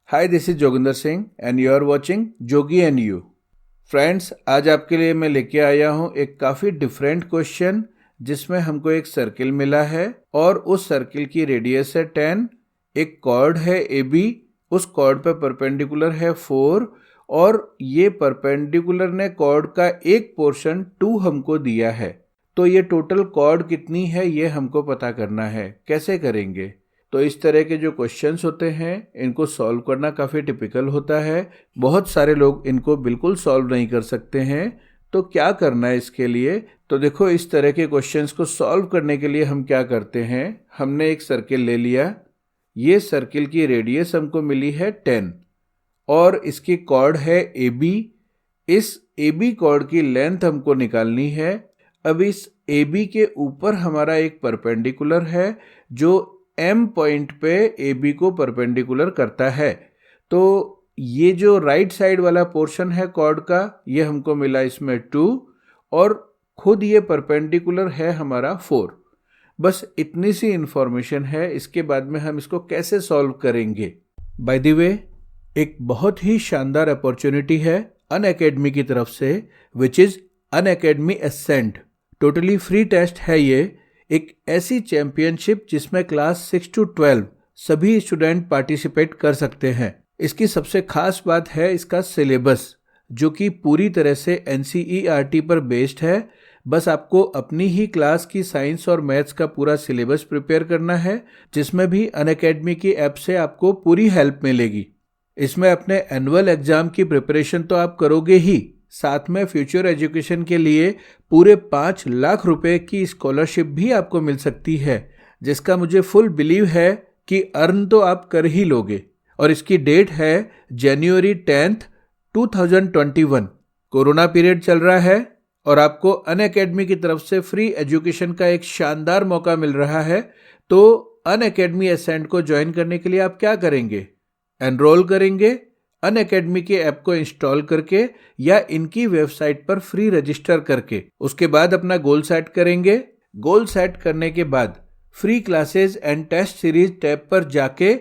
Hi, this is Joginder Singh and you are watching Jogi and you. Friends, आज आपके लिए मैं लेके आया हूँ एक काफ़ी डिफरेंट क्वेश्चन जिसमें हमको एक सर्किल मिला है और उस सर्किल की रेडियस है 10, एक कॉर्ड है ए बी, उस कॉर्ड पे परपेंडिकुलर है 4 और ये परपेंडिकुलर ने कॉर्ड का एक पोर्शन 2 हमको दिया है। तो ये टोटल कॉर्ड कितनी है ये हमको पता करना है। कैसे करेंगे? तो इस तरह के जो क्वेश्चंस होते हैं इनको सॉल्व करना काफ़ी टिपिकल होता है। बहुत सारे लोग इनको बिल्कुल सॉल्व नहीं कर सकते हैं। तो क्या करना है इसके लिए? तो देखो, इस तरह के क्वेश्चंस को सॉल्व करने के लिए हम क्या करते हैं, हमने एक सर्किल ले लिया। ये सर्किल की रेडियस हमको मिली है 10 और इसकी कॉर्ड है ए बी। इस ए बी कॉर्ड की लेंथ हमको निकालनी है। अब इस ए बी के ऊपर हमारा एक परपेंडिकुलर है जो एम पॉइंट पे ए बी को परपेंडिकुलर करता है। तो ये जो राइट साइड वाला पोर्शन है कॉर्ड का, ये हमको मिला इसमें 2 और खुद ये परपेंडिकुलर है हमारा 4। बस इतनी सी इंफॉर्मेशन है। इसके बाद में हम इसको कैसे सॉल्व करेंगे? बाय द वे, एक बहुत ही शानदार अपॉर्चुनिटी है अनअकैडमी की तरफ से, which is Unacademy ascent. Totally free test है ये, एक ऐसी चैंपियनशिप जिसमें क्लास 6 to 12 सभी स्टूडेंट पार्टिसिपेट कर सकते हैं। इसकी सबसे खास बात है इसका सिलेबस, जो कि पूरी तरह से NCERT पर बेस्ड है। बस आपको अपनी ही क्लास की साइंस और मैथ्स का पूरा सिलेबस प्रिपेयर करना है, जिसमें भी अनअकैडमी की ऐप से आपको पूरी हेल्प मिलेगी। इसमें अपने एनुअल एग्जाम की प्रिपरेशन तो आप करोगे ही, साथ में फ्यूचर एजुकेशन के लिए पूरे 5 लाख रुपए की स्कॉलरशिप भी आपको मिल सकती है, जिसका मुझे फुल बिलीव है कि अर्न तो आप कर ही लोगे। और इसकी डेट है जनवरी 10, 2021। कोरोना पीरियड चल रहा है और आपको अनअकैडमी की तरफ से फ्री एजुकेशन का एक शानदार मौका मिल रहा है। तो अनअकैडमी एसेंट को ज्वाइन करने के लिए आप क्या करेंगे? एनरोल करेंगे अनअकैडमी के ऐप को इंस्टॉल करके या इनकी वेबसाइट पर फ्री रजिस्टर करके। उसके बाद अपना गोल सेट करेंगे। गोल सेट करने के बाद free classes and test series tab पर जाके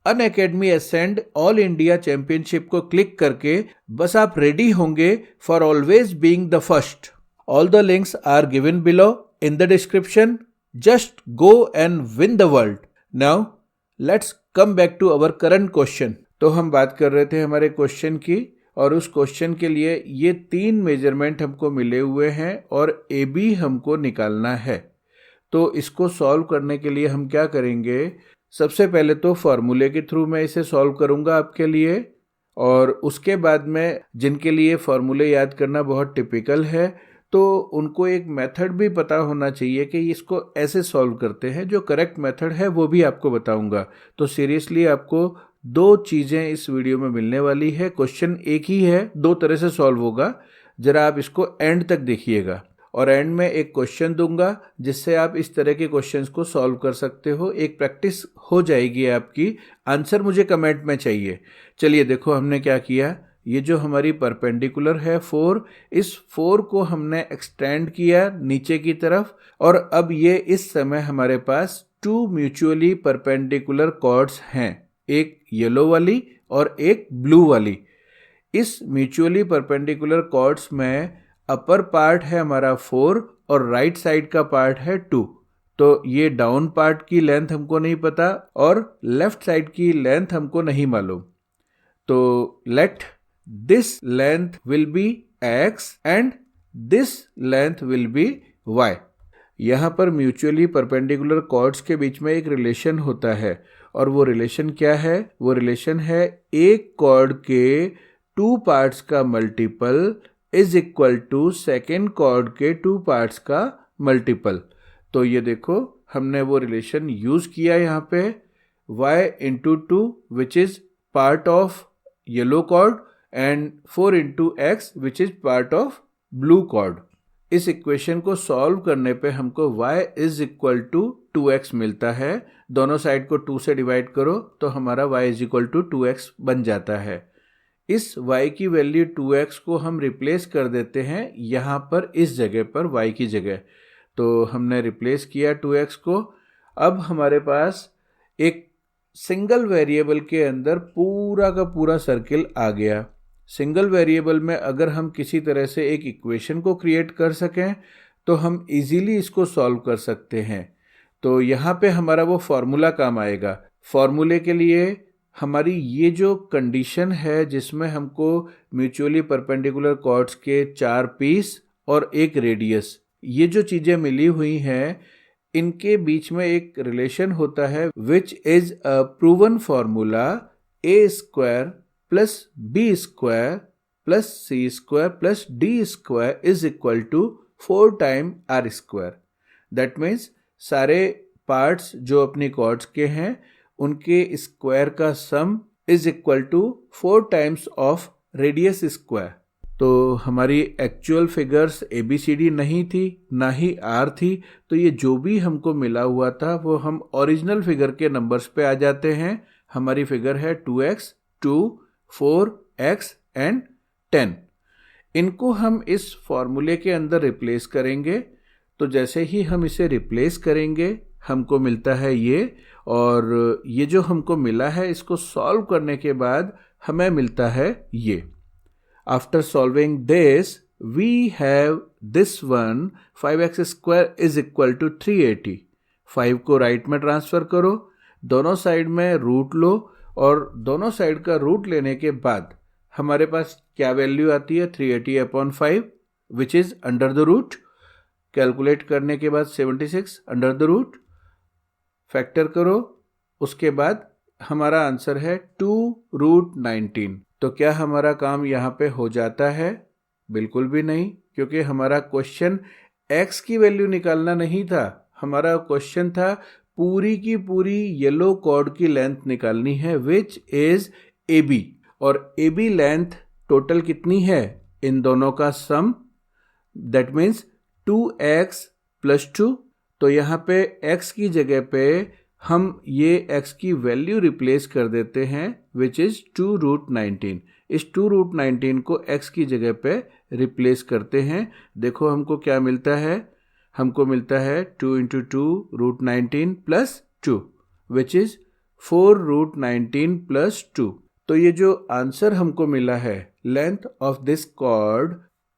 Unacademy ascent all India championship को क्लिक करके बस आप रेडी होंगे for always being the first. All the links are given below in the description. Just go and win the world. Now let's come back to our current question. तो हम बात कर रहे थे हमारे क्वेश्चन की, और उस क्वेश्चन के लिए ये 3 मेजरमेंट हमको मिले हुए हैं और ए बी हमको निकालना है। तो इसको सॉल्व करने के लिए हम क्या करेंगे? सबसे पहले तो फॉर्मूले के थ्रू मैं इसे सॉल्व करूंगा आपके लिए, और उसके बाद में जिनके लिए फॉर्मूले याद करना बहुत टिपिकल है तो उनको एक मेथड भी पता होना चाहिए कि इसको ऐसे सॉल्व करते हैं। जो करेक्ट मेथड है वो भी आपको बताऊंगा। तो सीरियसली आपको 2 चीज़ें इस वीडियो में मिलने वाली है। क्वेश्चन एक ही है, 2 तरह से सॉल्व होगा। जरा आप इसको एंड तक देखिएगा, और एंड में एक क्वेश्चन दूंगा जिससे आप इस तरह के क्वेश्चंस को सॉल्व कर सकते हो। एक प्रैक्टिस हो जाएगी आपकी। आंसर मुझे कमेंट में चाहिए। चलिए देखो, हमने क्या किया। ये जो हमारी परपेंडिकुलर है 4, इस 4 को हमने एक्सटेंड किया नीचे की तरफ, और अब ये इस समय हमारे पास 2 म्यूचुअली परपेंडिकुलर कॉर्ड्स हैं, एक येलो वाली और एक ब्लू वाली। इस म्यूचुअली परपेंडिकुलर कॉर्ड्स में अपर पार्ट है हमारा 4 और राइट साइड का पार्ट है 2। तो ये डाउन पार्ट की लेंथ हमको नहीं पता और लेफ्ट साइड की लेंथ हमको नहीं मालूम। तो let this length will be x and this length will be y। यहाँ पर म्यूचुअली परपेंडिकुलर कॉर्ड्स के बीच में एक रिलेशन होता है, और वो रिलेशन क्या है? वो रिलेशन है एक कॉर्ड के 2 पार्ट्स का multiple is equal to second chord के 2 पार्ट्स का मल्टीपल। तो ये देखो, हमने वो रिलेशन यूज किया यहाँ पे, y into 2 which is part of yellow chord and 4 into x which is part of blue chord. इस इक्वेशन को सॉल्व करने पे हमको y is equal to 2x मिलता है। दोनों साइड को 2 से डिवाइड करो तो हमारा y is equal to 2x बन जाता है। इस y की वैल्यू 2x को हम रिप्लेस कर देते हैं यहाँ पर, इस जगह पर y की जगह। तो हमने रिप्लेस किया 2x को। अब हमारे पास एक सिंगल वेरिएबल के अंदर पूरा का पूरा सर्किल आ गया। सिंगल वेरिएबल में अगर हम किसी तरह से एक इक्वेशन को क्रिएट कर सकें तो हम इजीली इसको सॉल्व कर सकते हैं। तो यहाँ पे हमारा वो फॉर्मूला काम आएगा। फॉर्मूले के लिए हमारी ये जो कंडीशन है जिसमें हमको म्यूचुअली परपेंडिकुलर कॉर्ड्स के 4 पीस और एक रेडियस, ये जो चीज़ें मिली हुई हैं, इनके बीच में एक रिलेशन होता है which is a proven formula A square plus B square plus C square plus D square is equal to 4 time R square. That means सारे पार्ट्स जो अपनी कॉर्ड्स के हैं उनके स्क्वायर का sum is equal to 4 times of radius square. तो हमारी actual figures ABCD नहीं थी, ना ही R थी, तो ये जो भी हमको मिला हुआ था वो हम ओरिजिनल फिगर के नंबर्स पे आ जाते हैं। हमारी फिगर है 2x, 2, 4x एंड 10। इनको हम इस फॉर्मूले के अंदर रिप्लेस करेंगे। तो जैसे ही हम इसे रिप्लेस करेंगे हमको मिलता है ये, और ये जो हमको मिला है इसको सॉल्व करने के बाद हमें मिलता है ये। After solving this, we have this one 5x square is equal to 380। 5 को राइट में ट्रांसफ़र करो, दोनों साइड में रूट लो, और दोनों साइड का रूट लेने के बाद हमारे पास क्या वैल्यू आती है 380/5 which is under the root. Calculate करने के बाद 76 अंडर द रूट, फैक्टर करो, उसके बाद हमारा आंसर है 2√19। तो क्या हमारा काम यहाँ पे हो जाता है? बिल्कुल भी नहीं, क्योंकि हमारा क्वेश्चन x की वैल्यू निकालना नहीं था। हमारा क्वेश्चन था पूरी की पूरी येलो कॉर्ड की लेंथ निकालनी है विच इज AB, और AB लेंथ टोटल कितनी है इन दोनों का सम, दैट मीन्स 2x + 2। तो यहाँ पे x की जगह पे हम ये x की वैल्यू रिप्लेस कर देते हैं विच इज़ 2√19। इस 2√19 को x की जगह पे रिप्लेस करते हैं। देखो हमको क्या मिलता है, हमको मिलता है 2 × 2√19 + 2 विच इज़ 4√19 + 2। तो ये जो आंसर हमको मिला है लेंथ ऑफ दिस कॉर्ड,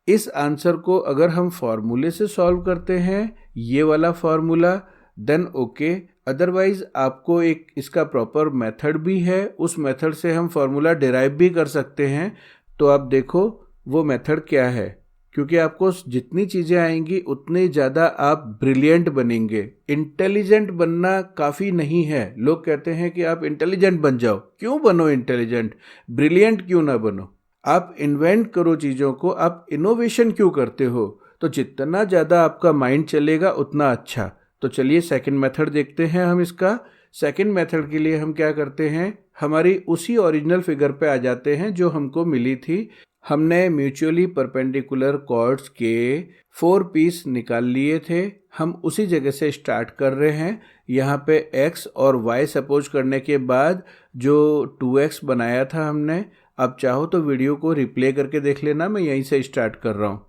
इस आंसर को अगर हम फॉर्मूले से सॉल्व करते हैं, ये वाला फॉर्मूला, देन ओके। अदरवाइज आपको एक इसका प्रॉपर मेथड भी है, उस मेथड से हम फॉर्मूला डिराइव भी कर सकते हैं। तो आप देखो वो मेथड क्या है, क्योंकि आपको जितनी चीज़ें आएंगी उतने ज़्यादा आप ब्रिलियंट बनेंगे। इंटेलिजेंट बनना काफ़ी नहीं है। लोग कहते हैं कि आप इंटेलिजेंट बन जाओ। क्यों बनो इंटेलिजेंट? ब्रिलियंट क्यों ना बनो? आप इन्वेंट करो चीज़ों को, आप इनोवेशन क्यों करते हो? तो जितना ज़्यादा आपका माइंड चलेगा उतना अच्छा। तो चलिए सेकंड मेथड देखते हैं हम इसका। सेकंड मेथड के लिए हम क्या करते हैं, हमारी उसी ओरिजिनल फिगर पे आ जाते हैं जो हमको मिली थी। हमने म्यूचुअली परपेंडिकुलर कॉर्ड्स के 4 पीस निकाल लिए थे। हम उसी जगह से स्टार्ट कर रहे हैं। यहाँ पे x और y सपोज करने के बाद जो 2x बनाया था हमने, अब चाहो तो वीडियो को रिप्ले करके देख लेना, मैं यहीं से स्टार्ट कर रहा हूँ।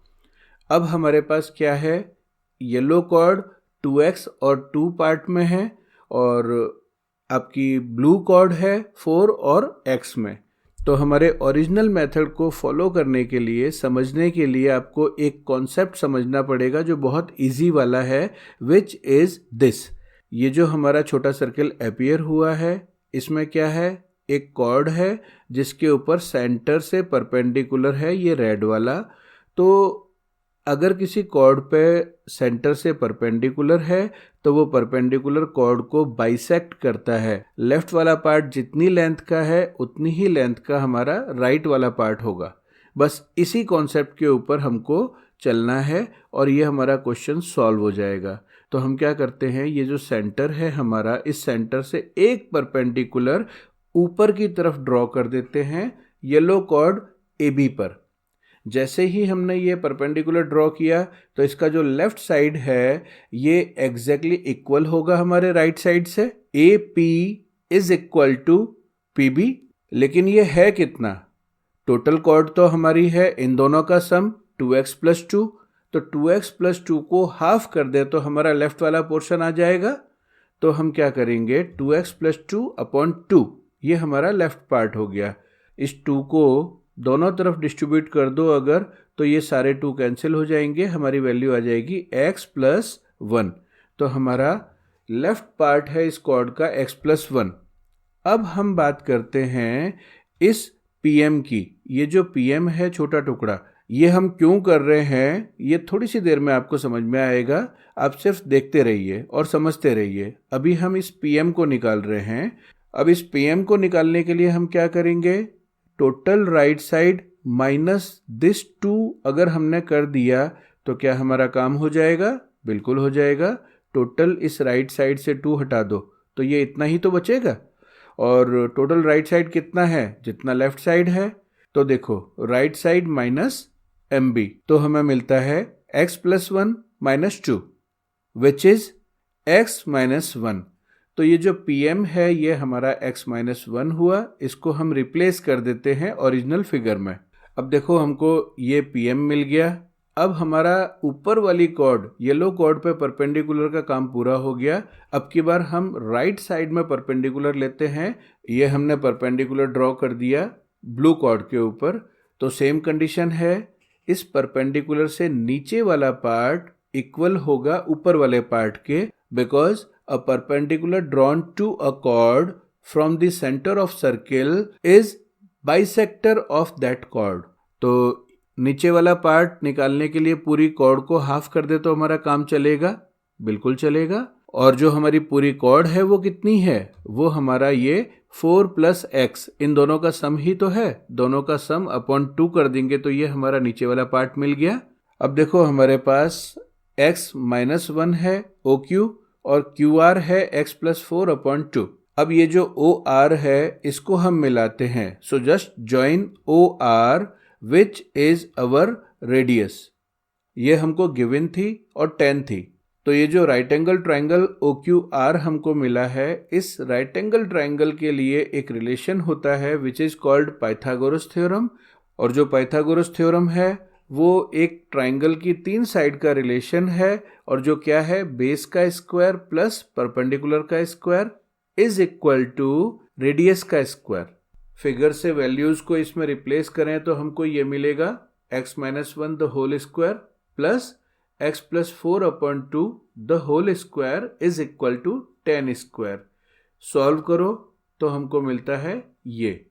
अब हमारे पास क्या है, येलो कॉर्ड 2x और 2 पार्ट में है, और आपकी ब्लू कॉर्ड है 4 और x में। तो हमारे ओरिजिनल मेथड को फॉलो करने के लिए, समझने के लिए आपको एक कॉन्सेप्ट समझना पड़ेगा जो बहुत इजी वाला है, विच इज़ दिस। ये जो हमारा छोटा सर्कल अपीयर हुआ है, इसमें क्या है, एक कॉर्ड है जिसके ऊपर सेंटर से परपेंडिकुलर है ये रेड वाला। तो अगर किसी कॉर्ड पे सेंटर से परपेंडिकुलर है तो वो परपेंडिकुलर कॉर्ड को बाइसेक्ट करता है। लेफ्ट वाला पार्ट जितनी लेंथ का है उतनी ही लेंथ का हमारा राइट वाला पार्ट होगा। बस इसी कॉन्सेप्ट के ऊपर हमको चलना है और ये हमारा क्वेश्चन सॉल्व हो जाएगा। तो हम क्या करते हैं, ये जो सेंटर है हमारा, इस सेंटर से एक परपेंडिकुलर ऊपर की तरफ ड्रॉ कर देते हैं येलो कॉर्ड AB पर। जैसे ही हमने ये परपेंडिकुलर ड्रॉ किया तो इसका जो लेफ्ट साइड है ये एग्जैक्टली इक्वल होगा हमारे राइट साइड से। AP is equal to PB। लेकिन ये है कितना, टोटल कॉर्ड तो हमारी है इन दोनों का सम 2x + 2। तो 2x + 2 को हाफ कर दे तो हमारा लेफ्ट वाला पोर्शन आ जाएगा। तो हम क्या करेंगे 2x प्लस 2/2, ये हमारा लेफ्ट पार्ट हो गया। इस 2 को दोनों तरफ डिस्ट्रीब्यूट कर दो अगर, तो ये सारे 2 कैंसिल हो जाएंगे, हमारी वैल्यू आ जाएगी x प्लस 1। तो हमारा लेफ्ट पार्ट है इस कॉर्ड का x प्लस 1। अब हम बात करते हैं इस PM की। ये जो PM है छोटा टुकड़ा, ये हम क्यों कर रहे हैं ये थोड़ी सी देर में आपको समझ में आएगा। आप सिर्फ देखते रहिए और समझते रहिए। अभी हम इस PM को निकाल रहे हैं। अब इस PM को निकालने के लिए हम क्या करेंगे, total right side minus this 2 अगर हमने कर दिया तो क्या हमारा काम हो जाएगा? बिल्कुल हो जाएगा। टोटल इस राइट साइड से 2 हटा दो तो ये इतना ही तो बचेगा। और टोटल राइट साइड कितना है? जितना लेफ्ट साइड है। तो देखो राइट साइड माइनस MB, तो हमें मिलता है x plus 1 minus 2 which is x minus 1। तो ये जो PM है ये हमारा x माइनस 1 हुआ। इसको हम रिप्लेस कर देते हैं ओरिजिनल फिगर में। अब देखो हमको ये PM मिल गया। अब हमारा ऊपर वाली कॉर्ड, येलो कॉर्ड पे परपेंडिकुलर का काम पूरा हो गया। अब की बार हम राइट साइड में परपेंडिकुलर लेते हैं। ये हमने परपेंडिकुलर ड्रॉ कर दिया ब्लू कॉर्ड के ऊपर। तो सेम कंडीशन है, इस परपेंडिकुलर से नीचे वाला पार्ट इक्वल होगा ऊपर वाले पार्ट के, because a perpendicular drawn to a chord from the centre of circle is bisector of that chord. तो नीचे वाला पार्ट निकालने के लिए पूरी कॉर्ड को हाफ कर दे तो हमारा काम चलेगा? बिल्कुल चलेगा। और जो हमारी पूरी कॉर्ड है वो कितनी है? वो हमारा ये 4 प्लस x, इन दोनों का सम ही तो है। दोनों का सम अपॉन 2 कर देंगे तो ये हमारा नीचे वाला पार्ट मिल गया। अब देखो हमारे पास x माइनस 1 है OQ और QR है x प्लस 4/2। अब ये जो OR है इसको हम मिलाते हैं। So just join OR which is our radius। ये हमको गिवन थी और 10 थी। तो ये जो राइट एंगल ट्राइंगल OQR हमको मिला है, इस राइट एंगल ट्राइंगल के लिए एक रिलेशन होता है which is called Pythagoras theorem. और जो पाइथागोरस थ्योरम है वो एक ट्राइंगल की 3 साइड का रिलेशन है, और जो क्या है, बेस का स्क्वायर प्लस परपेंडिकुलर का square is equal to radius का स्क्वायर। फिगर से वैल्यूज को इसमें रिप्लेस करें तो हमको ये मिलेगा x minus 1 the whole square plus x plus 4/2 the whole square is equal to 10 square. Solve करो तो हमको मिलता है ये,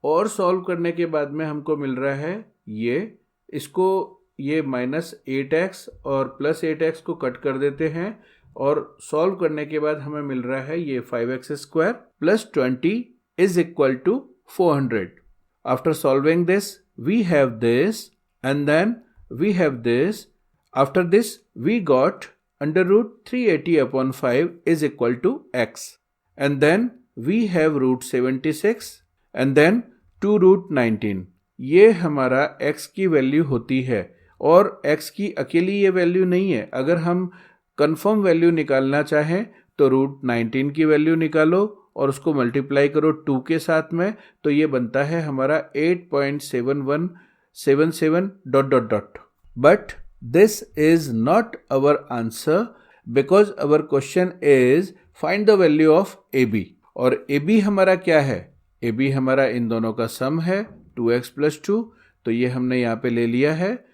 और सॉल्व करने के बाद में हमको मिल रहा है ये। इसको ये माइनस 8x और प्लस 8x को कट कर देते हैं, और सॉल्व करने के बाद हमें मिल रहा है ये 5x square plus 20 is equal to 400. After solving this, we have this, and then we have this. After this, we got under root 380/5 is equal to x. And then we have root 76, and then 2 root 19. ये हमारा x की value होती है, और x की अकेली ये value नहीं है। अगर हम कंफर्म वैल्यू निकालना चाहें तो रूट 19 की वैल्यू निकालो और उसको मल्टीप्लाई करो 2 के साथ में, तो ये बनता है हमारा 8.7177 ... but this is not our answer, because our question is find the value of AB। और AB हमारा क्या है? AB हमारा इन दोनों का सम है 2x प्लस 2, तो ये हमने यहाँ पे ले लिया है।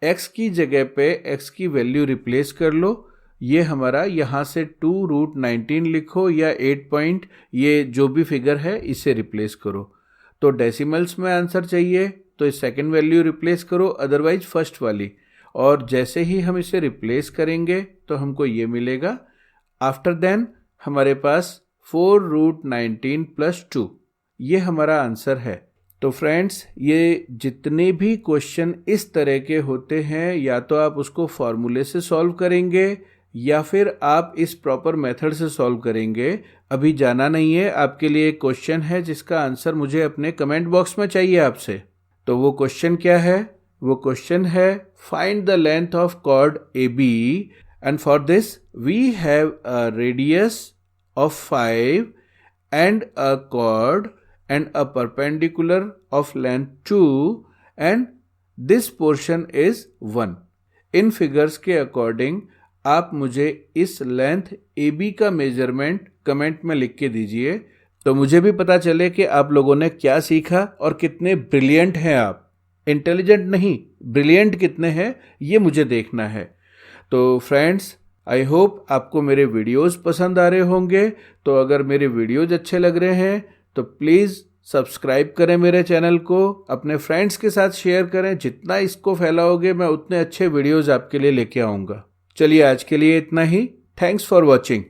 x की जगह पे x की वैल्यू रिप्लेस कर लो। ये हमारा यहाँ से 2 रूट 19 लिखो, या 8 ये जो भी फिगर है इसे रिप्लेस करो। तो डेसिमल्स में आंसर चाहिए तो इस सेकेंड वैल्यू रिप्लेस करो, अदरवाइज फर्स्ट वाली। और जैसे ही हम इसे रिप्लेस करेंगे तो हमको ये मिलेगा। आफ्टर देन हमारे पास 4 रूट 19 प्लस 2, ये हमारा आंसर है। तो फ्रेंड्स, ये जितने भी क्वेश्चन इस तरह के होते हैं, या तो आप उसको फॉर्मूले से सॉल्व करेंगे या फिर आप इस प्रॉपर मेथड से सॉल्व करेंगे। अभी जाना नहीं है, आपके लिए एक क्वेश्चन है जिसका आंसर मुझे अपने कमेंट बॉक्स में चाहिए आपसे। तो वो क्वेश्चन क्या है? वो क्वेश्चन है find the length of chord AB, and for this we have a radius of 5 and a chord and a perpendicular of length 2 and this portion is 1. In figures के अकॉर्डिंग आप मुझे इस length AB का measurement comment में लिख के दीजिए, तो मुझे भी पता चले कि आप लोगों ने क्या सीखा और कितने ब्रिलियंट हैं आप। इंटेलिजेंट नहीं, ब्रिलियंट कितने हैं ये मुझे देखना है। तो फ्रेंड्स, आई होप आपको मेरे वीडियोस पसंद आ रहे होंगे। तो अगर मेरे वीडियोज अच्छे लग रहे हैं तो प्लीज़ सब्सक्राइब करें मेरे चैनल को, अपने फ्रेंड्स के साथ शेयर करें। जितना इसको फैलाओगे मैं उतने अच्छे वीडियोस आपके लिए लेके आऊँगा। चलिए आज के लिए इतना ही। Thanks for watching.